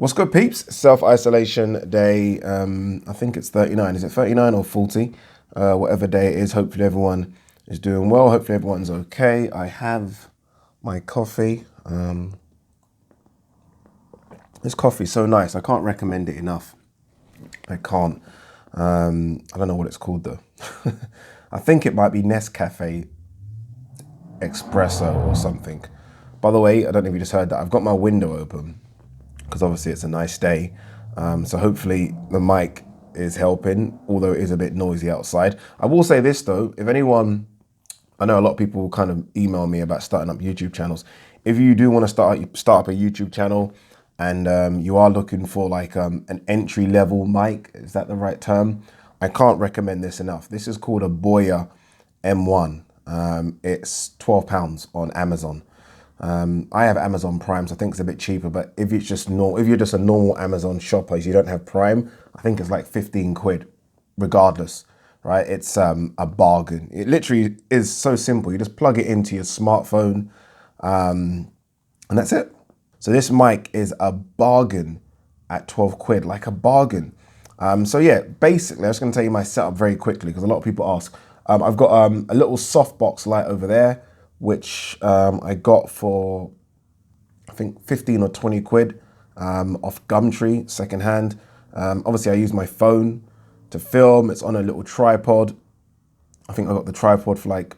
What's good, peeps? Self-isolation day. I think it's 39. Is it 39 or 40? Whatever day it is, hopefully everyone is doing well. Hopefully everyone's okay. I have my coffee. This coffee's so nice. I can't recommend it enough. I can't. I don't know what it's called though. I think it might be Nescafe Espresso or something. By the way, I don't know if you just heard that. I've got my window open, because obviously it's a nice day. So hopefully the mic is helping, although it is a bit noisy outside. I will say this though, if anyone, I know a lot of people kind of email me about starting up YouTube channels. If you do want to start up a YouTube channel and you are looking for like an entry level mic, is that the right term? I can't recommend this enough. This is called a Boya M1. It's £12 on Amazon. I have Amazon Prime, so I think it's a bit cheaper, but if you're just a normal Amazon shopper, you don't have Prime, I think it's like 15 quid regardless, right? It's a bargain. It literally is so simple. You just plug it into your smartphone and that's it. So this mic is a bargain at 12 quid, like a bargain. So yeah, basically, I'm just gonna tell you my setup very quickly because a lot of people ask. I've got a little softbox light over there, which I got for, I think 15 or 20 quid off Gumtree, secondhand. Obviously I use my phone to film. It's on a little tripod. I think I got the tripod for like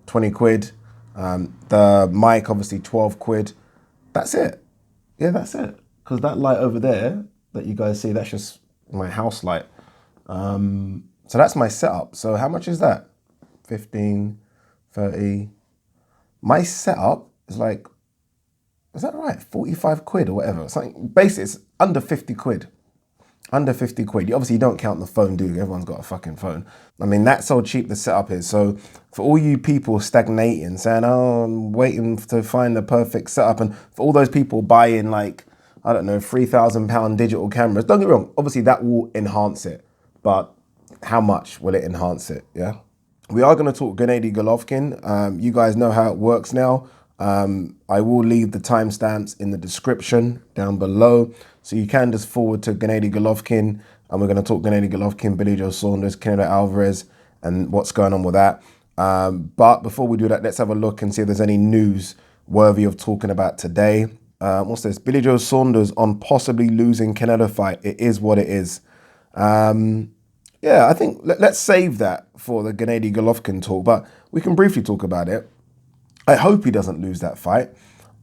20 quid. The mic, obviously 12 quid. That's it. Yeah, that's it. Because that light over there that you guys see, that's just my house light. So that's my setup. So how much is that? 15, 30. My setup is like, is that right? 45 quid or whatever. Something, basically, it's under 50 quid. Under 50 quid. You obviously don't count the phone, do you? Everyone's got a fucking phone. I mean, that's how cheap the setup is. So for all you people stagnating, saying, oh, I'm waiting to find the perfect setup, and for all those people buying like, I don't know, £3,000 digital cameras, don't get me wrong, obviously that will enhance it. But how much will it enhance it, yeah? We are going to talk Gennady Golovkin. You guys know how it works now. I will leave the timestamps in the description down below. So you can just forward to Gennady Golovkin, and we're going to talk Gennady Golovkin, Billy Joe Saunders, Canelo Alvarez, and what's going on with that. But before we do that, let's have a look and see if there's any news worthy of talking about today. What's this? Billy Joe Saunders on possibly losing Canelo fight. It is what it is. Yeah, I think let's save that for the Gennady Golovkin talk, but we can briefly talk about it. I hope he doesn't lose that fight.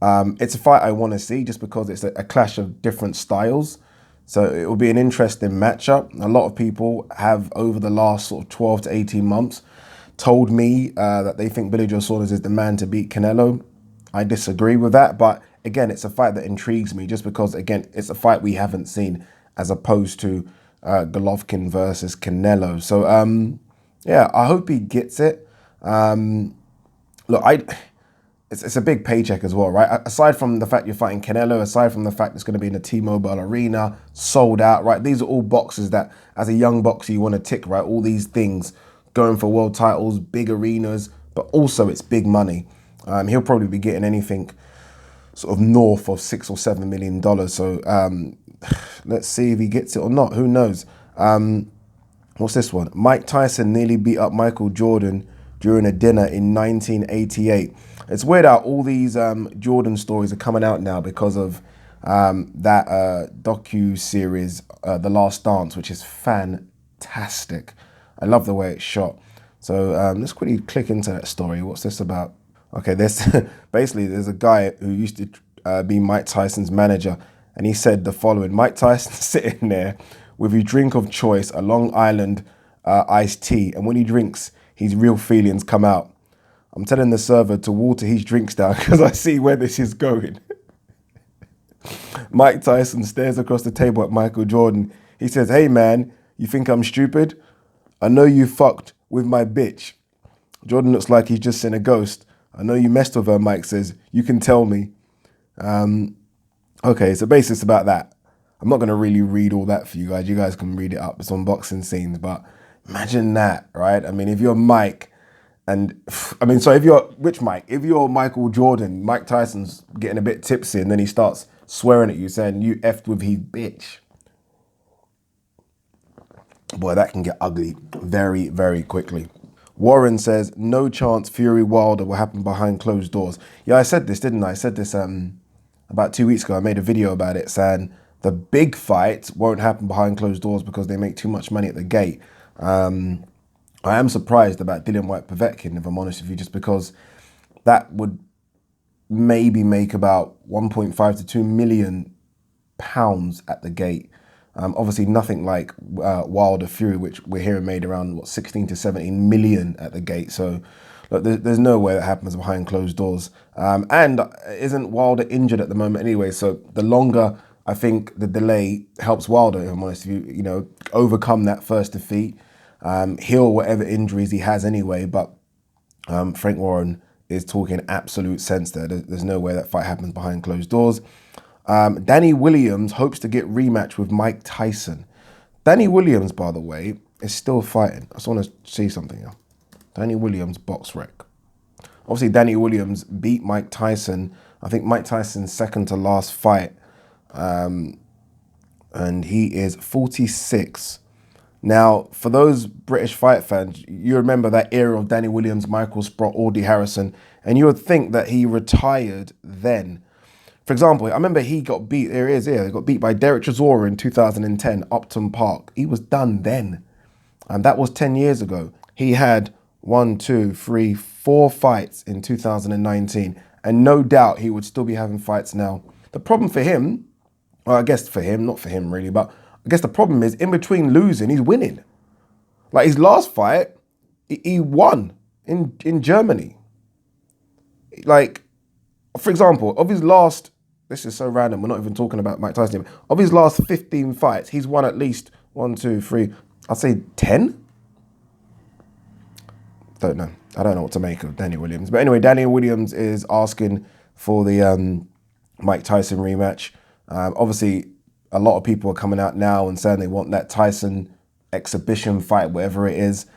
It's a fight I want to see just because it's a clash of different styles. So it will be an interesting matchup. A lot of people have, over the last sort of 12 to 18 months, told me that they think Billy Joe Saunders is the man to beat Canelo. I disagree with that, but again, it's a fight that intrigues me just because, again, it's a fight we haven't seen as opposed to Golovkin versus Canelo. So, yeah, I hope he gets it. Look, it's a big paycheck as well, right? Aside from the fact you're fighting Canelo, aside from the fact it's going to be in the T-Mobile Arena, sold out, right? These are all boxes that, as a young boxer, you want to tick, right? All these things, going for world titles, big arenas, but also it's big money. He'll probably be getting anything sort of north of $6 or $7 million. So let's see if he gets it or not. Who knows? What's this one? Mike Tyson nearly beat up Michael Jordan during a dinner in 1988. It's weird how all these Jordan stories are coming out now because of that docu-series, The Last Dance, which is fantastic. I love the way it's shot. So let's quickly click into that story. What's this about? Okay, basically there's a guy who used to be Mike Tyson's manager, and he said the following: Mike Tyson sitting there with his drink of choice, a Long Island iced tea, and when he drinks, his real feelings come out. I'm telling the server to water his drinks down because I see where this is going. Mike Tyson stares across the table at Michael Jordan. He says, hey man, you think I'm stupid? I know you fucked with my bitch. Jordan looks like he's just seen a ghost. I know you messed with her, Mike says. You can tell me. Okay, so basically it's about that. I'm not going to really read all that for you guys. You guys can read it up. It's unboxing scenes, but imagine that, right? I mean, if you're Mike and, I mean, so if you're, which Mike? If you're Michael Jordan, Mike Tyson's getting a bit tipsy and then he starts swearing at you, saying you effed with his bitch. Boy, that can get ugly very, very quickly. Warren says, no chance Fury Wilder will happen behind closed doors. Yeah, I said this, didn't I? I said this about 2 weeks ago. I made a video about it saying the big fights won't happen behind closed doors because they make too much money at the gate. I am surprised about Dillian Whyte Povetkin, if I'm honest with you, just because that would maybe make about 1.5 to 2 million pounds at the gate. Obviously nothing like Wilder Fury, which we're hearing made around, what, 16 to 17 million at the gate. So look, there's no way that happens behind closed doors. And isn't Wilder injured at the moment anyway? So the longer, I think, the delay helps Wilder, if I'm honest with you, overcome that first defeat, heal whatever injuries he has anyway. But Frank Warren is talking absolute sense there. There's no way that fight happens behind closed doors. Danny Williams hopes to get rematch with Mike Tyson. Danny Williams, by the way, is still fighting. I just want to see something here. Danny Williams, box rec. Obviously, Danny Williams beat Mike Tyson. I think Mike Tyson's second to last fight. And he is 46. Now, for those British fight fans, you remember that era of Danny Williams, Michael Sprott, Audie Harrison, and you would think that he retired then. For example, I remember he got beat, there he is here, he got beat by Derek Chisora in 2010, Upton Park. He was done then. And that was 10 years ago. He had 1, 2, 3, 4 fights in 2019. And no doubt he would still be having fights now. The problem for him, well, I guess for him, not for him really, but I guess the problem is in between losing, he's winning. Like his last fight, he won in Germany. Like, for example, of his last, this is so random, we're not even talking about Mike Tyson. Of his last 15 fights, he's won at least 1, 2, 3, I'd say 10? Don't know. I don't know what to make of Danny Williams. But anyway, Danny Williams is asking for the Mike Tyson rematch. Obviously, a lot of people are coming out now and saying they want that Tyson exhibition fight, whatever it is.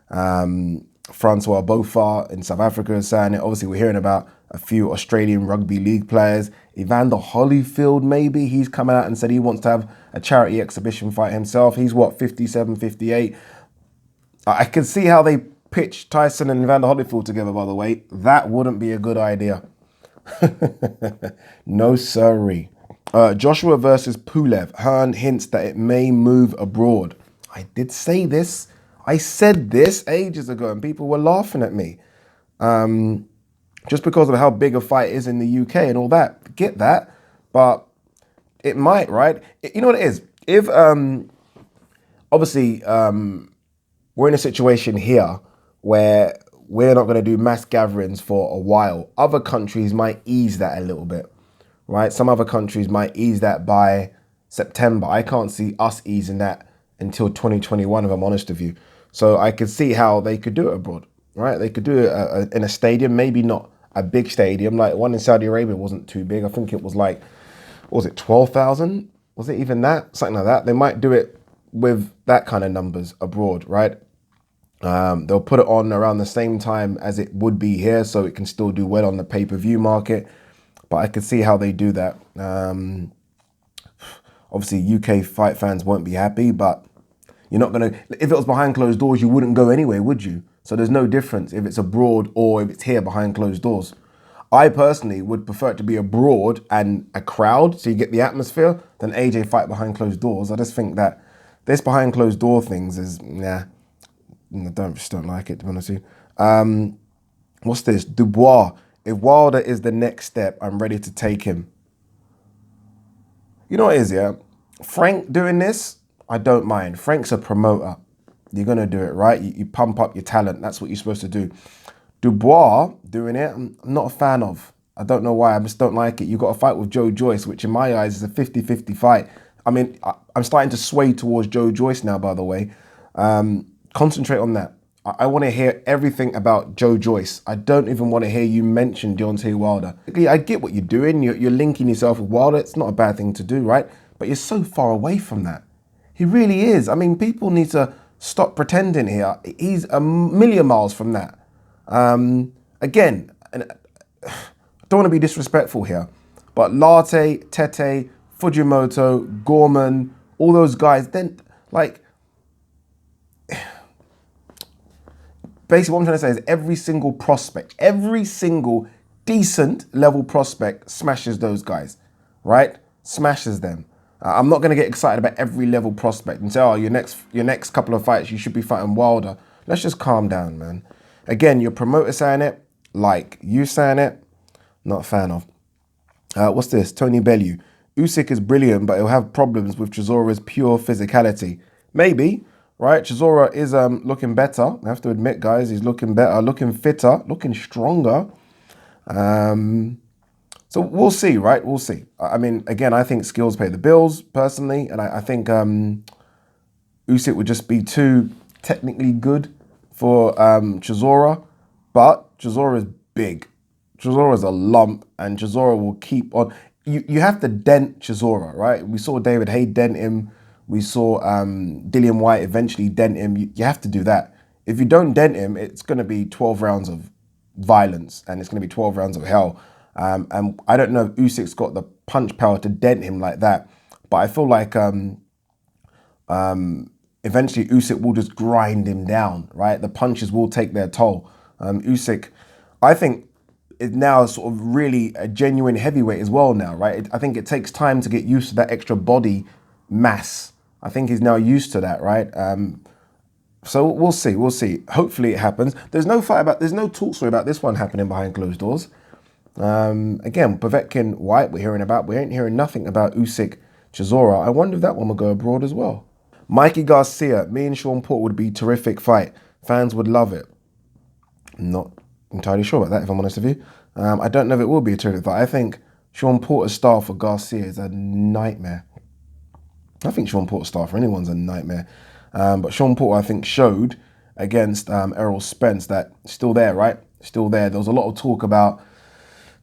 Francois Beaufort in South Africa is saying it. Obviously, we're hearing about a few Australian rugby league players. Evander Holyfield, maybe, he's coming out and said he wants to have a charity exhibition fight himself. He's what, 57, 58? I can see how they pitch Tyson and Evander Holyfield together, by the way. That wouldn't be a good idea. No sirree. Joshua versus Pulev. Hearn hints that it may move abroad. I did say this. I said this ages ago and people were laughing at me. Just because of how big a fight is in the UK and all that. Get that. But it might, right? You know what it is? If, obviously, we're in a situation here where we're not going to do mass gatherings for a while. Other countries might ease that a little bit, right? Some other countries might ease that by September. I can't see us easing that until 2021, if I'm honest with you. So I could see how they could do it abroad, right? They could do it in a stadium, maybe not a big stadium. Like one in Saudi Arabia wasn't too big. I think it was like, what was it, 12,000? Was it even that? Something like that. They might do it with that kind of numbers abroad, right? They'll put it on around the same time as it would be here, so it can still do well on the pay-per-view market. But I could see how they do that. Obviously, UK fight fans won't be happy, but you're not going to... If it was behind closed doors, you wouldn't go anyway, would you? So there's no difference if it's abroad or if it's here behind closed doors. I personally would prefer it to be abroad and a crowd, so you get the atmosphere, than AJ fight behind closed doors. I just think that this behind closed door things is, nah, I just don't like it, to be honest with you. What's this? Dubois. If Wilder is the next step, I'm ready to take him. You know what it is, yeah? Frank doing this, I don't mind. Frank's a promoter. You're going to do it, right? You pump up your talent. That's what you're supposed to do. Dubois doing it, I'm not a fan of. I don't know why. I just don't like it. You got a fight with Joe Joyce, which in my eyes is a 50-50 fight. I mean, I'm starting to sway towards Joe Joyce now, by the way. Concentrate on that. I want to hear everything about Joe Joyce. I don't even want to hear you mention Deontay Wilder. I get what you're doing. You're linking yourself with Wilder. It's not a bad thing to do, right? But you're so far away from that. He really is. I mean, people need to stop pretending here. He's a million miles from that. Again, and I don't want to be disrespectful here, But Latte, Tete, Fujimoto, Gorman, all those guys, then, like, basically what I'm trying to say is every single prospect, every single decent level prospect smashes those guys, right? Smashes them. I'm not going to get excited about every level prospect and say, oh, your next couple of fights, you should be fighting Wilder. Let's just calm down, man. Again, your promoter saying it, like you saying it, not a fan of. What's this? Tony Bellew. Usyk is brilliant, but he'll have problems with Chisora's pure physicality. Maybe, right? Chisora is looking better. I have to admit, guys, he's looking better, looking fitter, looking stronger. So we'll see, right? We'll see. I mean, again, I think skills pay the bills, personally, and I think Usyk would just be too technically good for Chisora, but Chisora is big. Chisora is a lump, and Chisora will keep on. You have to dent Chisora, right? We saw David Haye dent him. We saw Dillian Whyte eventually dent him. You have to do that. If you don't dent him, it's going to be 12 rounds of violence, and it's going to be 12 rounds of hell. And I don't know if Usyk's got the punch power to dent him like that, but I feel like eventually Usyk will just grind him down, right? The punches will take their toll. Usyk, I think, is now sort of really a genuine heavyweight as well now, right? I think it takes time to get used to that extra body mass. I think he's now used to that, right? So we'll see, we'll see. Hopefully it happens. There's no talk story about this one happening behind closed doors. Again, Povetkin White, we're hearing about. We ain't hearing nothing about Usyk Chisora. I wonder if that one will go abroad as well. Mikey Garcia, me and Sean Porter would be a terrific fight. Fans would love it. I'm not entirely sure about that, if I'm honest with you. I don't know if it will be a terrific fight. I think Sean Porter's style for Garcia is a nightmare. I think Sean Porter's style for anyone's a nightmare. But Sean Porter, I think, showed against Errol Spence that still there, right? Still there. There was a lot of talk about,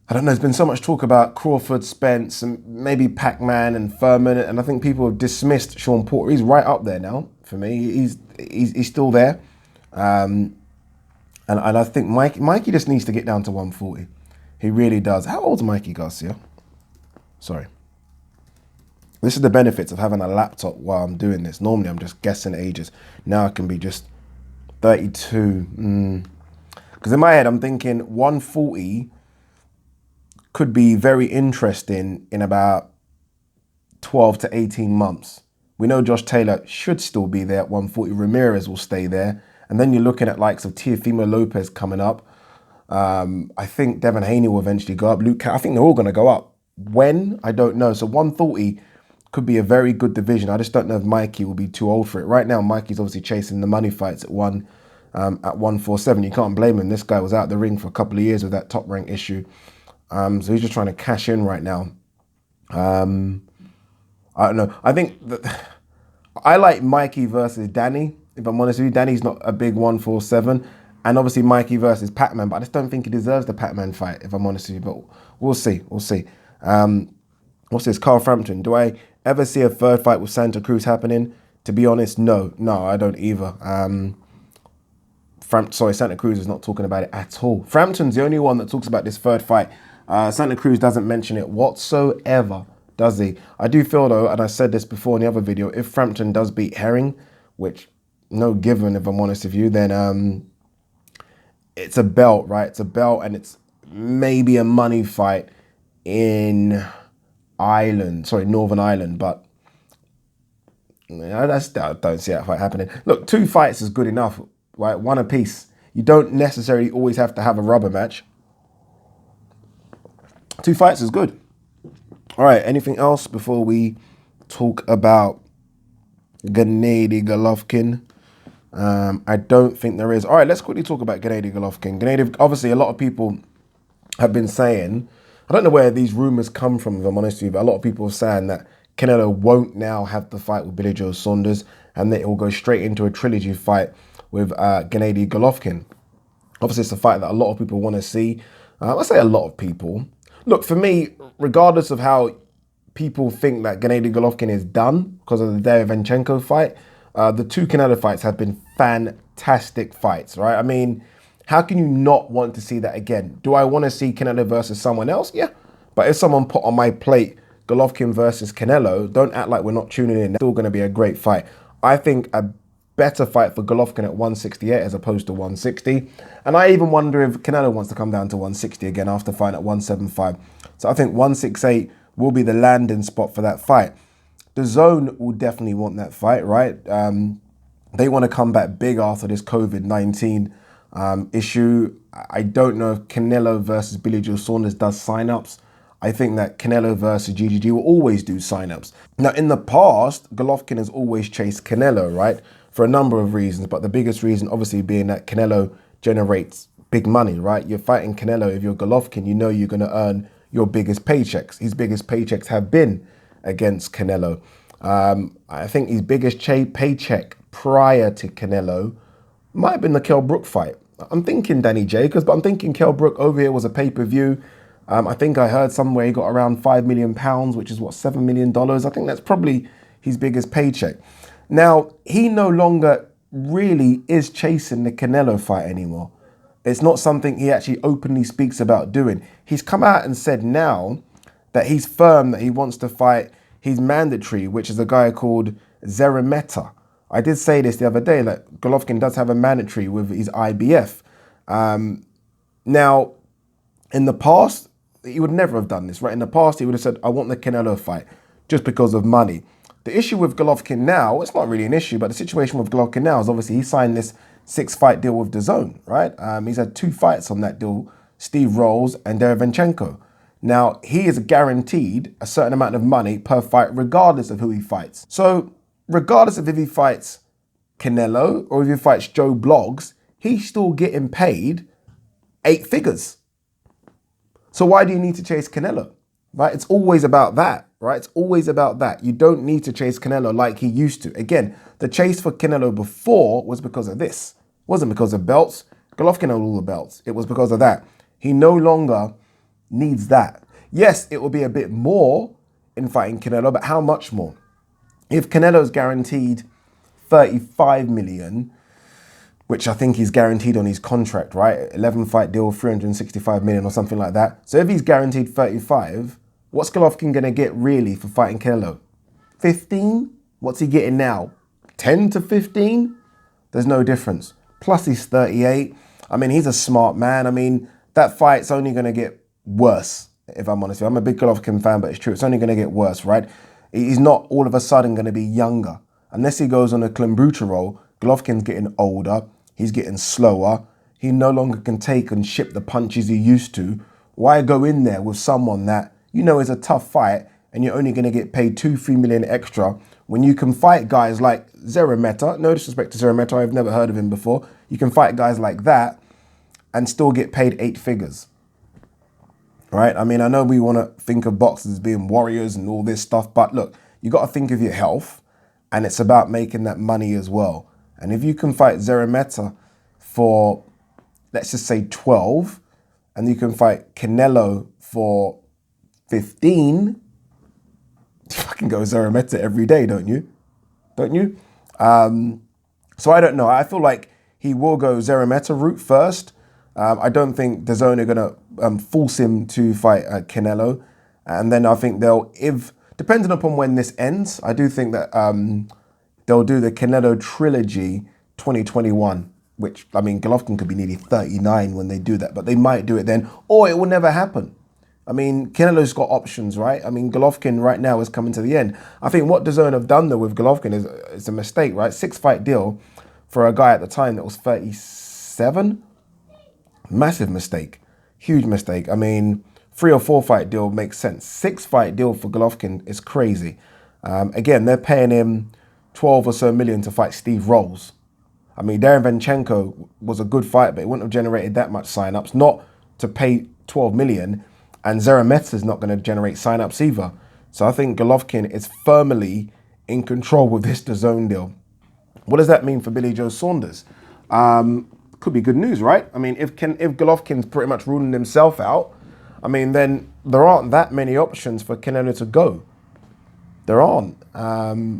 I don't know, there's been so much talk about Crawford, Spence, and maybe Pac-Man and Furman, and I think people have dismissed Sean Porter. He's right up there now for me. He's still there. And I think Mikey just needs to get down to 140. He really does. How old's Mikey Garcia? Sorry. This is the benefits of having a laptop while I'm doing this. Normally, I'm just guessing ages. Now I can be just 32. Because in my head, I'm thinking 140 could be very interesting in about 12 to 18 months. We know Josh Taylor should still be there at 140. Ramirez will stay there. And then you're looking at likes of Teofimo Lopez coming up. I think Devin Haney will eventually go up. I think they're all going to go up. When? I don't know. So 140 could be a very good division. I just don't know if Mikey will be too old for it. Right now, Mikey's obviously chasing the money fights at 147. You can't blame him. This guy was out the ring for a couple of years with that top rank issue. So he's just trying to cash in right now. I don't know. I think that I like Mikey versus Danny. If I'm honest with you, Danny's not a big 147. And obviously Mikey versus Pac-Man, but I just don't think he deserves the Pac-Man fight, if I'm honest with you. But we'll see. We'll see. What's this? Carl Frampton. Do I ever see a third fight with Santa Cruz happening? To be honest, no. No, I don't either. Santa Cruz is not talking about it at all. Frampton's the only one that talks about this third fight. Santa Cruz doesn't mention it whatsoever, does he? I do feel, though, and I said this before in the other video, if Frampton does beat Herring, which no given, if I'm honest with you, then it's a belt, right? It's a belt, and it's maybe a money fight in Northern Ireland, but I don't see that fight happening. Look, 2 fights is good enough, right? 1 apiece. You don't necessarily always have to have a rubber match. 2 fights is good. All right, anything else before we talk about Gennady Golovkin? I don't think there is. All right, let's quickly talk about Gennady Golovkin. Gennady, obviously, a lot of people have been saying, I don't know where these rumors come from, if I'm honest with you, but a lot of people are saying that Canelo won't now have the fight with Billy Joe Saunders and that it will go straight into a trilogy fight with Gennady Golovkin. Obviously, it's a fight that a lot of people want to see. I say a lot of people. Look, for me, regardless of how people think that Gennady Golovkin is done because of the Derevyanchenko fight, the 2 Canelo fights have been fantastic fights, right? I mean, how can you not want to see that again? Do I want to see Canelo versus someone else? Yeah, But if someone put on my plate Golovkin versus Canelo, don't act like we're not tuning in. It's still going to be a great fight. I think a better fight for Golovkin at 168 as opposed to 160. And I even wonder if Canelo wants to come down to 160 again after fighting at 175. So I think 168 will be the landing spot for that fight. The Zone will definitely want that fight, right? They want to come back big after this COVID-19 issue. I don't know if Canelo versus Billy Joe Saunders does sign-ups. I think that Canelo versus GGG will always do sign-ups. Now, in the past, Golovkin has always chased Canelo, right? For a number of reasons, but the biggest reason obviously being that Canelo generates big money, right? You're fighting Canelo. If you're Golovkin, you know you're going to earn your biggest paychecks. His biggest paychecks have been against Canelo. I think his biggest paycheck prior to Canelo might have been the Kell Brook fight. I'm thinking Danny Jacobs, but I'm thinking Kell Brook over here was a pay-per-view. I think I heard somewhere he got around £5 million, which is what, $7 million. I think that's probably his biggest paycheck. Now, he no longer really is chasing the Canelo fight anymore. It's not something he actually openly speaks about doing. He's come out and said now that he's firm that he wants to fight his mandatory, which is a guy called Zerameta. I did say this the other day, that Golovkin does have a mandatory with his IBF. Now, in the past, he would never have done this, right? In the past, he would have said, I want the Canelo fight just because of money. The issue with Golovkin now, it's not really an issue, but the situation with Golovkin now is obviously he signed this 6-fight deal with DAZN, right? He's had 2 fights on that deal, Steve Rolls and Derevyanchenko. Now, he is guaranteed a certain amount of money per fight, regardless of who he fights. So, regardless of if he fights Canelo or if he fights Joe Bloggs, he's still getting paid 8 figures. So why do you need to chase Canelo? Right? It's always about that, right? It's always about that. You don't need to chase Canelo like he used to. Again, the chase for Canelo before was because of this. It wasn't because of belts. Golovkin had all the belts. It was because of that. He no longer needs that. Yes, it will be a bit more in fighting Canelo, but how much more? If Canelo's guaranteed 35 million, which I think he's guaranteed on his contract, right? 11-fight deal, 365 million or something like that. So if he's guaranteed 35, what's Golovkin going to get really for fighting Canelo? 15? What's he getting now? 10 to 15? There's no difference. Plus he's 38. I mean, he's a smart man. I mean, that fight's only going to get worse, if I'm honest with you. I'm a big Golovkin fan, but it's true. It's only going to get worse, right? He's not all of a sudden going to be younger. Unless he goes on a clenbuterol, Golovkin's getting older. He's getting slower. He no longer can take and ship the punches he used to. Why go in there with someone that you know is a tough fight and you're only going to get paid 2-3 million extra when you can fight guys like Zerameta? No disrespect to Zerameta, I've never heard of him before. You can fight guys like that and still get paid 8 figures. Right? I mean, I know we want to think of boxers as being warriors and all this stuff, but look, you got to think of your health, and it's about making that money as well. And if you can fight Zerameta for, let's just say 12, and you can fight Canelo for 15, you fucking go Zerameta every day, don't you? Don't you? So I don't know. I feel like he will go Zerameta route first. I don't think DAZN are going to force him to fight Canelo. And then I think they'll, depending upon when this ends, I do think that they'll do the Canelo Trilogy 2021, which, I mean, Golovkin could be nearly 39 when they do that, but they might do it then, or it will never happen. I mean, Canelo's got options, right? I mean, Golovkin right now is coming to the end. I think what DAZN have done, though, with Golovkin is a mistake, right? 6-fight deal for a guy at the time that was 37. Massive mistake. Huge mistake. I mean, 3 or 4-fight deal makes sense. 6-fight deal for Golovkin is crazy. Again, they're paying him 12 or so million to fight Steve Rolls. I mean, Derevyanchenko was a good fight, but it wouldn't have generated that much sign-ups, not to pay 12 million. And Zerameta is not going to generate sign-ups either. So I think Golovkin is firmly in control with this DAZN deal. What does that mean for Billy Joe Saunders? Could be good news, right? I mean, if Golovkin's pretty much ruling himself out, I mean, then there aren't that many options for Canelo to go. There aren't.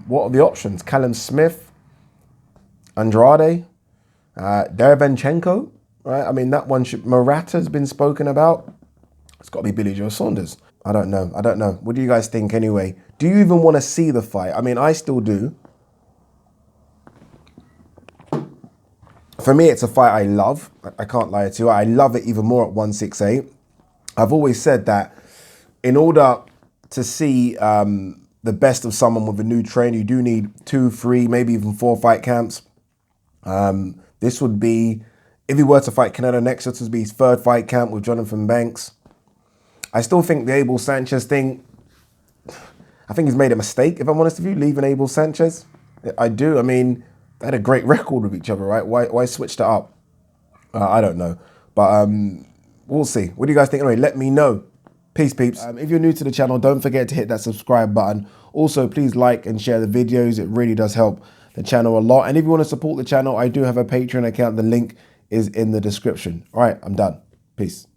What are the options? Callum Smith, Andrade, Derevyanchenko, right? I mean, that one Murata's been spoken about. It's got to be Billy Joe Saunders. I don't know. I don't know. What do you guys think anyway? Do you even want to see the fight? I mean, I still do. For me, it's a fight I love. I can't lie to you. I love it even more at 168. I've always said that in order to see the best of someone with a new trainer, you do need 2, 3, maybe even 4 fight camps. This would be, if he were to fight Canelo next, this would be his 3rd fight camp with Jonathan Banks. I still think the Abel Sanchez thing, I think he's made a mistake, if I'm honest with you, leaving Abel Sanchez. I do. I mean, they had a great record with each other, right? Why switch that up? I don't know. But we'll see. What do you guys think? Anyway, let me know. Peace, peeps. If you're new to the channel, don't forget to hit that subscribe button. Also, please like and share the videos. It really does help the channel a lot. And if you want to support the channel, I do have a Patreon account. The link is in the description. All right, I'm done. Peace.